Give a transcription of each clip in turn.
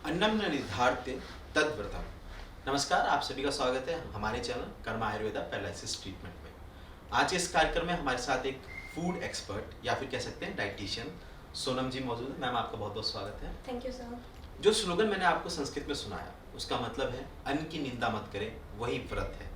अन्नम न निर्धार्य तद्व्रतम। नमस्कार, आप सभी का स्वागत है हमारे channel Karma Ayurveda paralysis treatment में। आज के इस कार्यक्रम में हमारे साथ एक फूड एक्सपर्ट या फिर कह सकते हैं डाइटिशियन सोनम जी मौजूद है। मैम, आपका बहुत बहुत स्वागत है। Thank you sir. जो स्लोगन मैंने आपको संस्कृत में सुनाया उसका मतलब है अन्न की निंदा मत करें, वही व्रत है।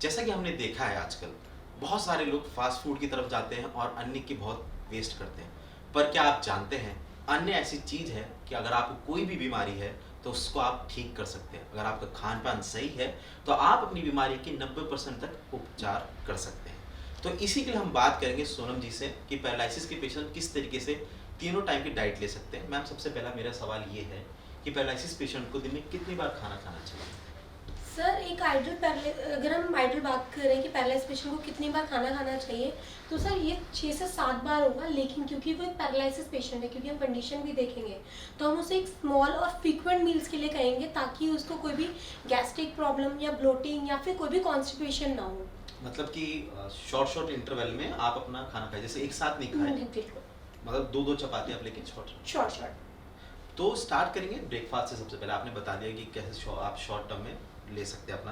जैसा कि हमने देखा है आजकल बहुत सारे लोग फास्ट फूड की तरफ जाते हैं और अन्न की बहुत वेस्ट करते हैं। पर क्या आप जानते हैं अन्न ऐसी चीज़ है कि अगर आपको कोई भी बीमारी है तो उसको आप ठीक कर सकते हैं। अगर आपका खान पान सही है तो आप अपनी बीमारी की 90% तक उपचार कर सकते हैं। तो इसी के लिए हम बात करेंगे सोनम जी से कि पैरालिसिस के पेशेंट किस तरीके से तीनों टाइम की डाइट ले सकते हैं। मैम, सबसे पहला मेरा सवाल ये है कि पैरालिसिस पेशेंट को दिन में कितनी बार खाना खाना चाहिए? सर एक अगर हम आइडल बात करें कि पैरालाइज पेशेंट को कितनी बार खाना खाना चाहिए, तो सर ये 6 से 7 बार होगा। लेकिन क्योंकि वो एक पैरालिसिस पेशेंट है, क्योंकि हम कंडीशन भी देखेंगे, तो हम उसे एक स्मॉल और फ्रीक्वेंट मील्स के लिए कहेंगे ताकि उसको कोई भी गैस्ट्रिक प्रॉब्लम या ब्लोटिंग या फिर कोई भी कॉन्स्टिपेशन ना हो। मतलब कि शॉर्ट इंटरवल में आप अपना खाना खाएं, जैसे एक साथ नहीं खाएं। बिल्कुल। मतलब दो दो चपाती आप लेकिन शॉर्ट शॉर्ट। तो स्टार्ट करेंगे ब्रेकफास्ट से। सबसे पहले आपने बता दिया कि कैसे आप शॉर्ट टर्म में ले सकते हैं अपना।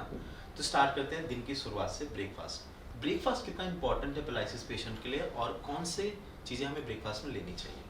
तो स्टार्ट करते हैं दिन की शुरुआत से ब्रेकफास्ट कितना इंपॉर्टेंट है पैरालिसिस पेशेंट के लिए और कौन से चीज़ें हमें ब्रेकफास्ट में लेनी चाहिए?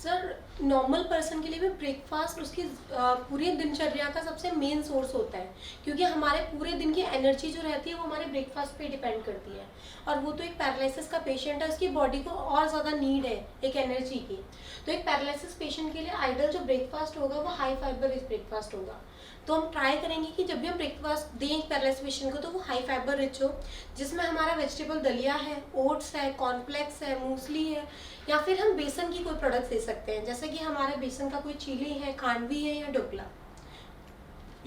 सर नॉर्मल पर्सन के लिए भी ब्रेकफास्ट उसकी पूरी दिनचर्या का सबसे मेन सोर्स होता है, क्योंकि हमारे पूरे दिन की एनर्जी जो रहती है वो हमारे ब्रेकफास्ट पे डिपेंड करती है। और वो तो एक पैरालिसिस का पेशेंट है, उसकी बॉडी को और ज़्यादा नीड है एक एनर्जी की। तो एक पैरालिसिस पेशेंट के लिए आइडल जो ब्रेकफास्ट होगा वो हाई फाइबर रिच ब्रेकफास्ट होगा। तो हम ट्राई करेंगे कि जब भी हम ब्रेकफास्ट दें एक पैरालिसिस पेशेंट को तो वो हाई फाइबर रिच हो, जिसमें हमारा वेजिटेबल दलिया है, ओट्स है, कॉर्नफ्लेक्स है, मूसली है, या फिर हम बेसन की कोई प्रोडक्ट ले सकते हैं, जैसे कि हमारे बेसन का कोई चीली है, खांडवी है या ढोकला।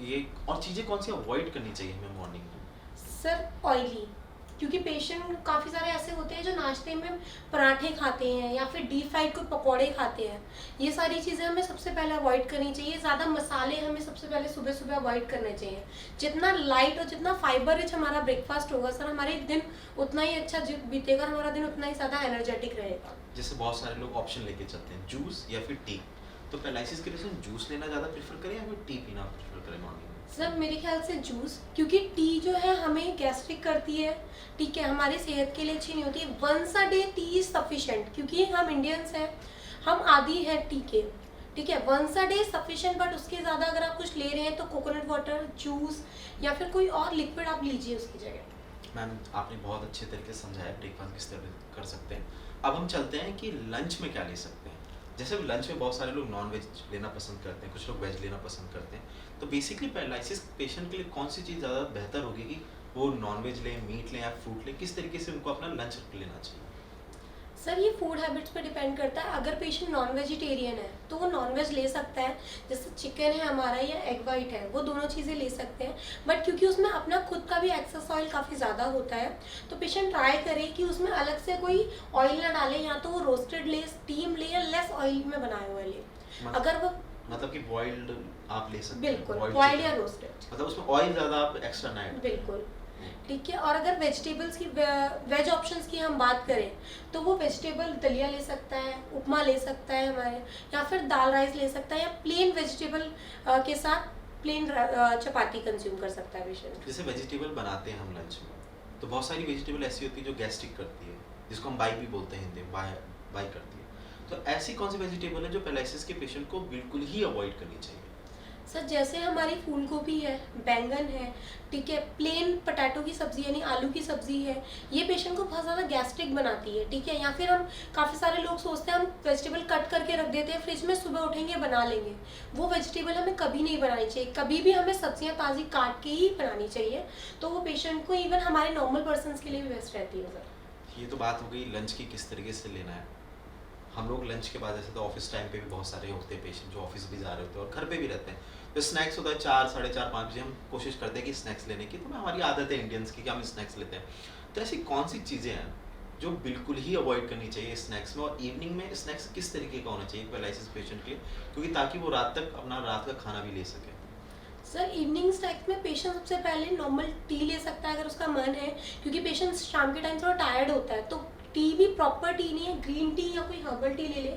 ये और चीज़ें कौन सी अवॉइड करनी चाहिए हमें मॉर्निंग में? सर ऑयली, क्योंकि पेशेंट काफ़ी सारे ऐसे होते हैं जो नाश्ते में पराठे खाते हैं या फिर डीप फ्राइड कोई पकौड़े खाते हैं। ये सारी चीज़ें हमें सबसे पहले अवॉइड करनी चाहिए। ज़्यादा मसाले हमें सबसे पहले सुबह सुबह अवॉइड करने चाहिए। जितना लाइट और जितना फाइबर रिच हमारा ब्रेकफास्ट होगा सर, हमारे दिन उतना ही अच्छा बीतेगा, हमारा दिन उतना ही ज़्यादा एनर्जेटिक रहेगा। जैसे बहुत सारे लोग ऑप्शन लेके चलते हैं जूस या फिर टी। तो पैरालिसिस के पेशेंट जूस लेना ज़्यादा प्रेफर करें या फिर टी पीना प्रेफर करें मॉर्निंग में? सर मेरे ख्याल से जूस, क्योंकि टी जो है हमें गैस्ट्रिक करती है, ठीक है, हमारी सेहत के लिए अच्छी नहीं होती। Once a day tea is sufficient, क्योंकि हम इंडियंस हैं, हम आदी हैं टी के, ठीक है। Once a day sufficient, but उसके ज़्यादा अगर आप कुछ ले रहे हैं तो कोकोनट वाटर, जूस या फिर कोई और लिक्विड आप लीजिए उसकी जगह। मैम, आपने बहुत अच्छे तरीके से समझाया ब्रेकफास्ट किस तरह कर सकते हैं। अब हम चलते हैं कि लंच में क्या ले सकते हैं। जैसे लंच में बहुत सारे लोग नॉन वेज लेना पसंद करते हैं, कुछ लोग वेज लेना पसंद करते हैं। तो बेसिकली पैरालिसिस पेशेंट के लिए कौन सी चीज़ ज़्यादा बेहतर होगी कि वो नॉन वेज लें, मीट लें या फ्रूट लें? किस तरीके से उनको अपना लंच लेना चाहिए? सर ये फूड हैबिट्स पे डिपेंड करता है। अगर पेशेंट नॉन वेजिटेरियन है तो वो नॉन वेज ले सकता है, जैसे चिकन है हमारा या एग वाइट है, वो दोनों चीज़ें ले सकते हैं। बट क्योंकि उसमें अपना खुद का भी एक्सेस ऑयल काफ़ी ज़्यादा होता है, तो पेशेंट ट्राई करे कि उसमें अलग से कोई ऑयल ना डाले, या तो वो रोस्टेड ले, स्टीम ले या लेस ऑयल में बनाए हुए ले। अगर वो मतलब कि बॉइल्ड आप ले सकते हैं? बिल्कुल बॉइल्ड या रोस्टेड, मतलब उसमें ऑयल ज़्यादा आप एक्स्ट्रा ना ऐड? बिल्कुल, ठीक है। और अगर वेजिटेबल्स की वेज ऑप्शंस की हम बात करें तो वो वेजिटेबल दलिया ले सकता है, उपमा ले सकता है हमारे, या फिर दाल राइस ले सकता है, या प्लेन वेजिटेबल के साथ प्लेन चपाती कंज्यूम कर सकता है पेशेंट। जैसे वेजिटेबल बनाते हैं हम लंच में, तो बहुत सारी वेजिटेबल ऐसी होती है जो गैस्ट्रिक करती है, जिसको हम बाई भी बोलते हैं हिंदी में, बाई करती है। तो ऐसी कौन सी वेजिटेबल है जो पैरालिसिस के पेशेंट को बिल्कुल ही अवॉइड करनी चाहिए? सर जैसे हमारी फूल गोभी है, बैंगन है, ठीक है, प्लेन पोटैटो की सब्ज़ी यानी आलू की सब्ज़ी है, ये पेशेंट को बहुत ज़्यादा गैस्ट्रिक बनाती है, ठीक है। या फिर हम काफ़ी सारे लोग सोचते हैं हम वेजिटेबल कट करके रख देते हैं फ्रिज में, सुबह उठेंगे बना लेंगे। वो वेजिटेबल हमें कभी नहीं बनानी चाहिए। कभी भी हमें सब्जियां ताज़ी काट के ही बनानी चाहिए, तो वो पेशेंट को, इवन हमारे नॉर्मल पर्सन के लिए भी बेस्ट रहती है सर। ये तो बात हो गई लंच की किस तरीके से लेना है। हम लोग लंच के बाद, ऐसे तो ऑफिस टाइम पे भी बहुत सारे होते हैं पेशेंट जो ऑफिस भी जा रहे होते हैं और घर पे भी रहते हैं, तो स्नैक्स होता है 4, साढ़े 4, 5 बजे हम कोशिश करते हैं कि स्नैक्स लेने की। तो हमारी आदत है इंडियंस की कि हम स्नैक्स लेते हैं। तो ऐसी कौन सी चीज़ें हैं जो बिल्कुल ही अवॉइड करनी चाहिए स्नैक्स में, और इवनिंग में स्नैक्स किस तरीके का होना चाहिए पैरालिसिस पेशेंट के लिए, क्योंकि ताकि वो रात तक अपना रात का खाना भी ले सके? सर इवनिंग स्नैक्स में पेशेंट सबसे पहले नॉर्मल टी ले सकता है अगर उसका मन है, क्योंकि पेशेंट शाम के टाइम थोड़ा टायर्ड होता है। तो टी भी प्रॉपर टी नहीं है, ग्रीन टी या कोई हर्बल टी ले ले,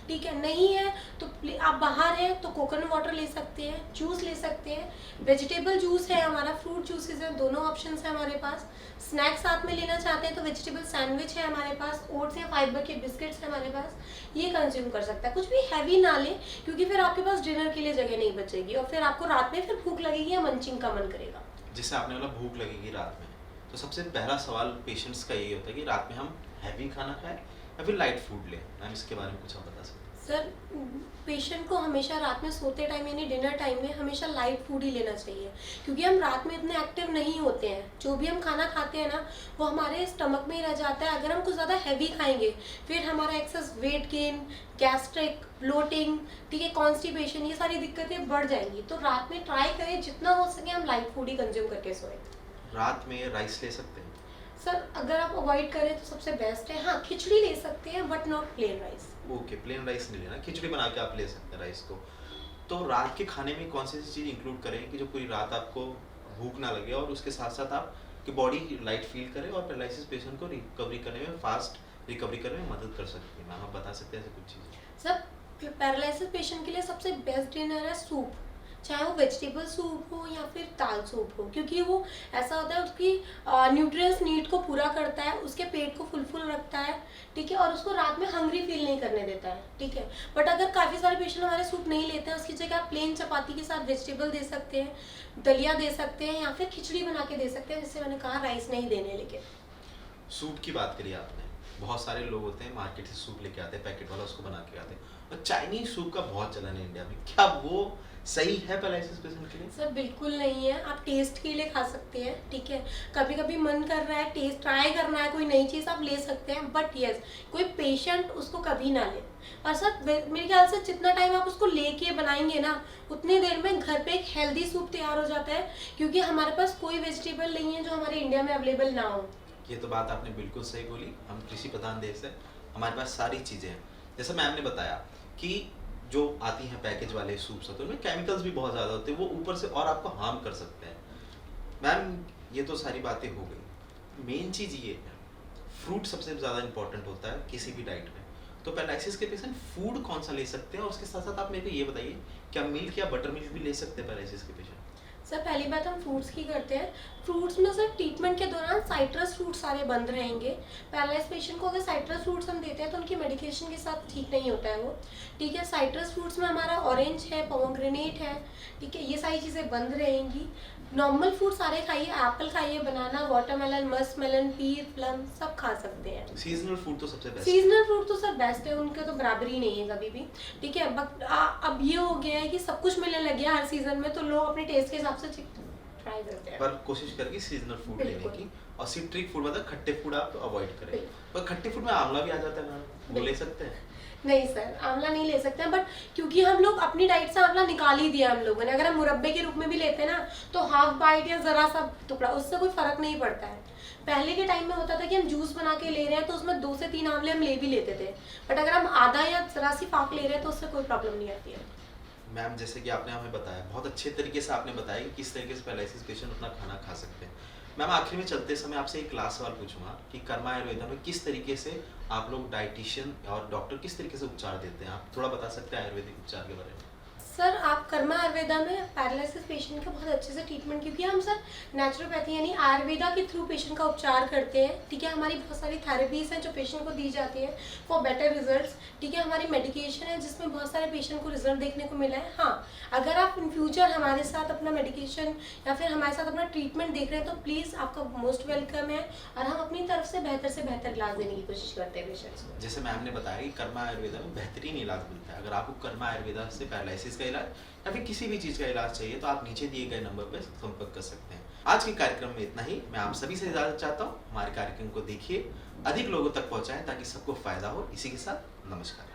ठीक है, नहीं है तो आप बाहर हैं तो कोकोनट वाटर ले सकते हैं, जूस ले सकते हैं, वेजिटेबल जूस है हमारा, फ्रूट जूसेस हैं, दोनों ऑप्शंस हैं हमारे पास। स्नैक्स साथ में लेना चाहते हैं तो वेजिटेबल सैंडविच है हमारे पास, ओट्स या फाइबर के बिस्किट्स हैं हमारे पास, ये कंज्यूम कर सकता है। कुछ भी हैवी ना ले, क्योंकि फिर आपके पास डिनर के लिए जगह नहीं बचेगी और फिर आपको रात में फिर भूख लगेगी या मंचिंग का मन करेगा। जैसे आपने बोला भूख लगेगी रात में, तो सबसे पहला सवाल पेशेंट्स का यही होता है कि रात में हम हैवी खाना खाएं या फिर लाइट फूड लें। मैम इसके बारे में कुछ आप बता सकते हैं? सर, पेशेंट को हमेशा रात में सोते टाइम यानी डिनर टाइम में हमेशा लाइट फूड ही लेना चाहिए, क्योंकि हम रात में इतने एक्टिव नहीं होते हैं। जो भी हम खाना खाते हैं ना, वो हमारे स्टमक में ही रह जाता है। अगर हम कुछ ज़्यादा हैवी खाएंगे फिर हमारा excess weight gain, gastric, bloating, ठीक है, कॉन्स्टिपेशन, ये सारी दिक्कतें बढ़ जाएंगी। तो रात में ट्राई करें जितना हो सके हम लाइट फूड ही कंज्यूम करके सोएं। रात में राइस ले सकते हैं? सर, अगर आप अवॉइड करें तो सबसे बेस्ट है, हाँ खिचड़ी ले सकते हैं but not plain rice. Okay, plain rice नहीं लेना, खिचड़ी बना के आप ले सकते हैं राइस को। तो रात के खाने में कौन सी चीज़ इंक्लूड करें कि जो पूरी रात आपको भूख ना लगे और उसके साथ साथ आपकी बॉडी लाइट फील करे और पैरालिसिस पेशेंट को रिकवरी करने में, फास्ट रिकवरी करने में मदद कर सकती है? मैम आप बता सकते हैं ऐसे कुछ चीज़ें? सर, पैरालिसिस पेशेंट के लिए सबसे बेस्ट डिनर है सूप, चाहे वो वेजिटेबल सूप हो या फिर दाल सूप हो, क्योंकि वो ऐसा होता है उसकी न्यूट्रिएंट्स नीड को पूरा करता है, उसके पेट को फुल रखता है, ठीक है, और उसको रात में हंग्री फील नहीं करने देता है, ठीक है। बट अगर काफ़ी सारे पेशेंट हमारे सूप नहीं लेते हैं, उसकी जगह आप प्लेन चपाती के साथ वेजिटेबल दे सकते हैं, दलिया दे सकते हैं या फिर खिचड़ी बना के दे सकते हैं, जिससे मैंने कहा राइस नहीं देने। लेकिन सूप की बात करी आपने, बहुत सारे लोग होते हैं मार्केट से सूप लेके आते हैं, पैकेट वाला उसको बना के आते हैं, और चाइनीज सूप का बहुत चलन है इंडिया में। क्या वो सही है पैरालिसिस पेशेंट के लिए? सर बिल्कुल नहीं है, आप टेस्ट के लिए खा सकते हैं, ठीक है, कभी कभी मन कर रहा है टेस्ट ट्राई करना है कोई नई चीज़, आप ले सकते हैं, बट यस कोई पेशेंट उसको कभी ना ले। और सर मेरे ख्याल से जितना टाइम आप उसको लेके बनाएंगे ना, उतनी देर में घर पे एक हेल्दी सूप तैयार हो जाता है, क्योंकि हमारे पास कोई वेजिटेबल नहीं है जो हमारे इंडिया में अवेलेबल ना हो। ये तो बात आपने बिल्कुल सही बोली। हम कृषि प्रधान देश है, हमारे पास सारी चीज़ें हैं। जैसे मैम ने बताया कि जो आती हैं पैकेज वाले सूप्स होते हैं उनमें केमिकल्स भी बहुत ज़्यादा होते हैं, वो ऊपर से और आपको हार्म कर सकते हैं। मैम ये तो सारी बातें हो गई, मेन चीज़ ये है फ्रूट सबसे ज़्यादा इंपॉर्टेंट होता है किसी भी डाइट में। तो पैरालिसिस के पेशेंट फूड कौन सा ले सकते हैं, और उसके साथ साथ आप मेरे को ये बताइए क्या मिल्क या बटर मिल्क भी ले सकते हैं पैरालिसिस के पेशेंट? सर पहली बात हम फ्रूट्स की करते हैं। फ्रूट्स में सर ट्रीटमेंट के दौरान साइट्रस फ्रूट सारे बंद रहेंगे। पैरालाइज पेशेंट को अगर साइट्रस फ्रूट्स हम देते हैं तो उनकी मेडिकेशन के साथ ठीक नहीं होता है वो, ठीक है। साइट्रस फ्रूट्स में हमारा ऑरेंज है, पोमोग्रेनेट है, ठीक है, ये सारी चीज़ें बंद रहेंगी। नॉर्मल फ्रूट सारे खाइए, एप्पल खाइए, बनाना, वाटरमेलन, मस्क मेलन, पीर, प्लम सब खा सकते हैं। सीजनल फूड तो सबसे बेस्ट? सीजनल फ्रूट तो सर बेस्ट है, उनके तो बराबरी नहीं है कभी भी, ठीक है। बट अब ये हो गया है कि सब कुछ मिलने लग गया हर सीजन में, तो लोग अपने टेस्ट के हिसाब से ट्राई करते हैं। पर कोशिश करके सीजनल फूड लेने की, और सिट्रिक फूड मतलब खट्टे फूड आप अवॉइड करें। पर खट्टे फूड में आंवला भी आ जाता है मैम, वो ले सकते हैं? नहीं सर, आंवला नहीं ले सकते हैं, बट क्योंकि हम लोग अपनी डाइट से आंवला निकाल ही दिया हम लोगों ने। अगर हम मुरब्बे के रूप में भी लेते हैं ना, तो हाफ बाइट या ज़रा सा टुकड़ा, उससे कोई फर्क नहीं पड़ता है। पहले के टाइम में होता था कि हम जूस बना के ले रहे हैं तो उसमें 2 से 3 आंवले हम ले भी लेते थे, बट अगर हम आधा या ज़रा सी फाक ले रहे हैं तो उससे कोई प्रॉब्लम नहीं आती है। मैम जैसे कि आपने हमें बताया, बहुत अच्छे तरीके से आपने बताया कि किस तरीके से पैरालिसिस पेशेंट अपना खाना खा सकते हैं। मैम आखिर में चलते समय आपसे एक लास्ट सवाल पूछूंगा कि कर्मा आयुर्वेदा में किस तरीके से आप लोग डाइटिशियन और डॉक्टर किस तरीके से उपचार देते हैं? आप थोड़ा बता सकते हैं आयुर्वेदिक उपचार के बारे में? सर आप कर्मा आयुर्वेदा में पैरालिसिस पेशेंट का बहुत अच्छे से ट्रीटमेंट, क्योंकि हम सर नेचुरोपैथी यानी आयुर्वेदा के थ्रू पेशेंट का उपचार करते हैं, ठीक है। हमारी बहुत सारी थेरेपीज हैं जो पेशेंट को दी जाती है फॉर बेटर रिजल्ट्स, ठीक है। हमारी मेडिकेशन है जिसमें बहुत सारे पेशेंट को रिजल्ट देखने को मिला है। हाँ, अगर आप इन फ्यूचर हमारे साथ अपना मेडिकेशन या फिर हमारे साथ अपना ट्रीटमेंट देख रहे हैं तो प्लीज़ आपका मोस्ट वेलकम है, और हम अपनी तरफ से बेहतर इलाज देने की कोशिश करते हैं पेशेंट्स को। जैसे मैम ने बताया कि कर्मा आयुर्वेदा में बेहतरीन इलाज मिलता है। अगर आपको कर्मा आयुर्वेदा से पैरालिसिस का इलाज या फिर किसी भी चीज़ का इलाज चाहिए तो आप नीचे दिए गए नंबर पर संपर्क कर सकते हैं। आज के कार्यक्रम में इतना ही। मैं आप सभी से इजाजत चाहता हूँ। हमारे कार्यक्रम को देखिए, अधिक लोगों तक पहुँचाएं ताकि सबको फायदा हो। इसी के साथ नमस्कार।